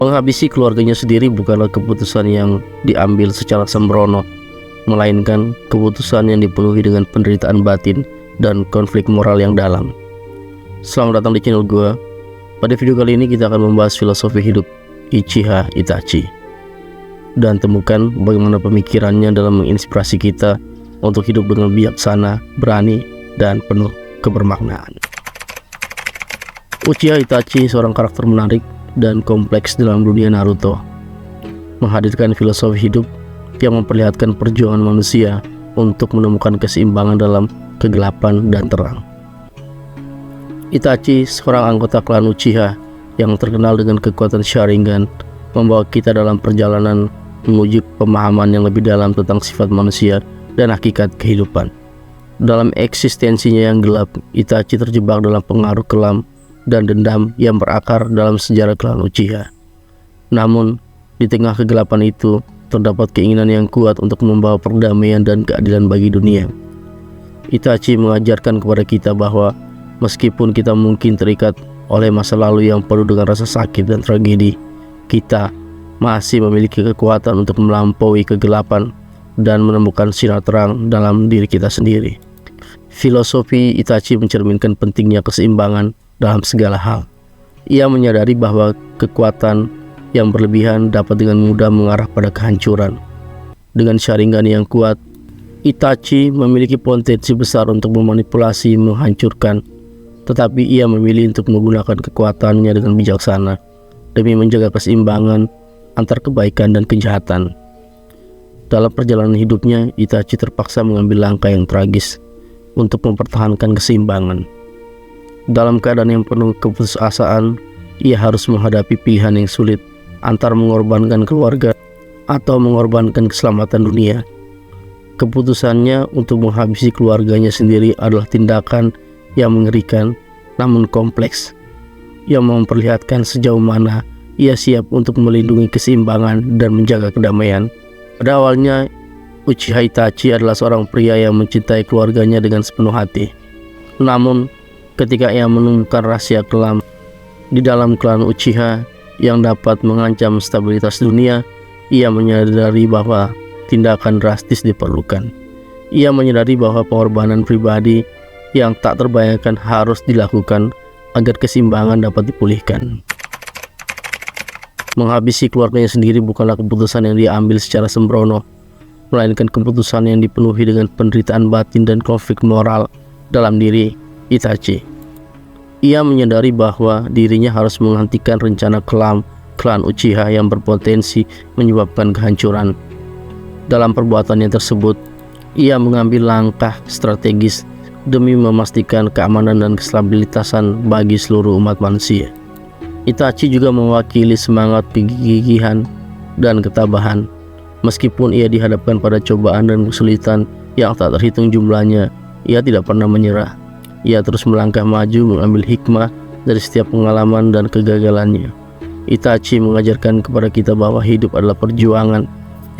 Menghabisi keluarganya sendiri bukanlah keputusan yang diambil secara sembrono, melainkan keputusan yang dipenuhi dengan penderitaan batin dan konflik moral yang dalam. Selamat datang di channel gue. Pada video kali ini kita akan membahas filosofi hidup Uchiha Itachi dan temukan bagaimana pemikirannya dalam menginspirasi kita untuk hidup dengan bijaksana, berani, dan penuh kebermaknaan. Uchiha Itachi seorang karakter menarik dan kompleks dalam dunia Naruto, menghadirkan filosofi hidup yang memperlihatkan perjuangan manusia untuk menemukan keseimbangan dalam kegelapan dan terang. Itachi, seorang anggota klan Uchiha yang terkenal dengan kekuatan Sharingan, membawa kita dalam perjalanan menuju pemahaman yang lebih dalam tentang sifat manusia dan hakikat kehidupan. Dalam eksistensinya yang gelap, Itachi terjebak dalam pengaruh kelam dan dendam yang berakar dalam sejarah klan Uchiha. Namun, di tengah kegelapan itu, terdapat keinginan yang kuat untuk membawa perdamaian dan keadilan bagi dunia. Itachi mengajarkan kepada kita bahwa meskipun kita mungkin terikat oleh masa lalu yang penuh dengan rasa sakit dan tragedi, kita masih memiliki kekuatan untuk melampaui kegelapan dan menemukan sinar terang dalam diri kita sendiri. Filosofi Itachi mencerminkan pentingnya keseimbangan dalam segala hal. Ia menyadari bahwa kekuatan yang berlebihan dapat dengan mudah mengarah pada kehancuran. Dengan Sharingan yang kuat, Itachi memiliki potensi besar untuk memanipulasi, menghancurkan, tetapi ia memilih untuk menggunakan kekuatannya dengan bijaksana demi menjaga keseimbangan antar kebaikan dan kejahatan. Dalam perjalanan hidupnya, Itachi terpaksa mengambil langkah yang tragis untuk mempertahankan keseimbangan. Dalam keadaan yang penuh keputusasaan, ia harus menghadapi pilihan yang sulit antara mengorbankan keluarga atau mengorbankan keselamatan dunia. Keputusannya untuk menghabisi keluarganya sendiri adalah tindakan yang mengerikan namun kompleks, yang memperlihatkan sejauh mana ia siap untuk melindungi keseimbangan dan menjaga kedamaian. Pada awalnya, Uchiha Itachi adalah seorang pria yang mencintai keluarganya dengan sepenuh hati. Namun, ketika ia menemukan rahasia kelam di dalam klan Uchiha yang dapat mengancam stabilitas dunia, ia menyadari bahwa tindakan drastis diperlukan. Ia menyadari bahwa pengorbanan pribadi yang tak terbayangkan harus dilakukan agar keseimbangan dapat dipulihkan. Menghabisi keluarganya sendiri bukanlah keputusan yang diambil secara sembrono, melainkan keputusan yang dipenuhi dengan penderitaan batin dan konflik moral dalam diri Itachi. Ia menyadari bahwa dirinya harus menghentikan rencana kelam klan Uchiha yang berpotensi menyebabkan kehancuran. Dalam perbuatannya tersebut, ia mengambil langkah strategis demi memastikan keamanan dan kestabilitasan bagi seluruh umat manusia. Itachi juga mewakili semangat kegigihan dan ketabahan. Meskipun ia dihadapkan pada cobaan dan kesulitan yang tak terhitung jumlahnya, ia tidak pernah menyerah. Ia terus melangkah maju, mengambil hikmah dari setiap pengalaman dan kegagalannya. Itachi mengajarkan kepada kita bahwa hidup adalah perjuangan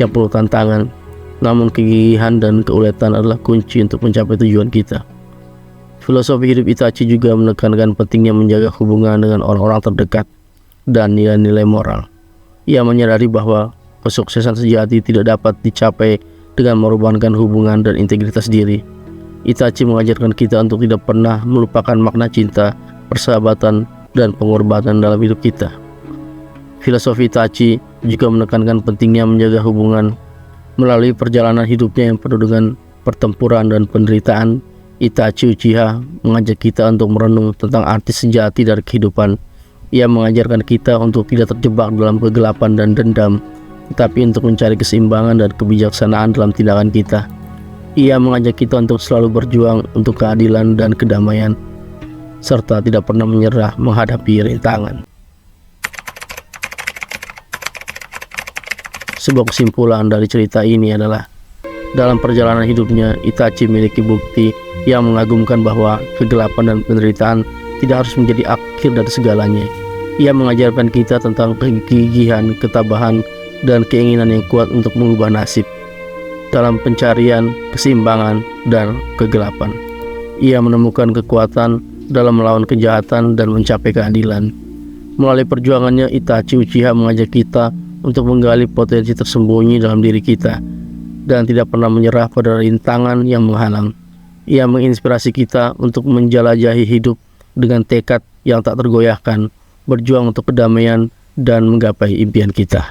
yang penuh tantangan, namun kegigihan dan keuletan adalah kunci untuk mencapai tujuan kita. Filosofi hidup Itachi juga menekankan pentingnya menjaga hubungan dengan orang-orang terdekat dan nilai-nilai moral. Ia menyadari bahwa kesuksesan sejati tidak dapat dicapai dengan mengorbankan hubungan dan integritas diri. Itachi mengajarkan kita untuk tidak pernah melupakan makna cinta, persahabatan, dan pengorbanan dalam hidup kita. Filosofi Itachi juga menekankan pentingnya menjaga hubungan. Melalui perjalanan hidupnya yang penuh dengan pertempuran dan penderitaan, Itachi Uchiha mengajak kita untuk merenung tentang arti sejati dari kehidupan. Ia mengajarkan kita untuk tidak terjebak dalam kegelapan dan dendam, tetapi untuk mencari keseimbangan dan kebijaksanaan dalam tindakan kita. Ia mengajak kita untuk selalu berjuang untuk keadilan dan kedamaian, serta tidak pernah menyerah menghadapi rintangan. Sebuah kesimpulan dari cerita ini adalah, dalam perjalanan hidupnya, Itachi memiliki bukti yang mengagumkan bahwa kegelapan dan penderitaan tidak harus menjadi akhir dari segalanya. Ia mengajarkan kita tentang kegigihan, ketabahan, dan keinginan yang kuat untuk mengubah nasib. Dalam pencarian keseimbangan dan kegelapan, ia menemukan kekuatan dalam melawan kejahatan dan mencapai keadilan. Melalui perjuangannya, Itachi Uchiha mengajak kita untuk menggali potensi tersembunyi dalam diri kita dan tidak pernah menyerah pada rintangan yang menghalang. Ia menginspirasi kita untuk menjelajahi hidup dengan tekad yang tak tergoyahkan, berjuang untuk kedamaian dan menggapai impian kita.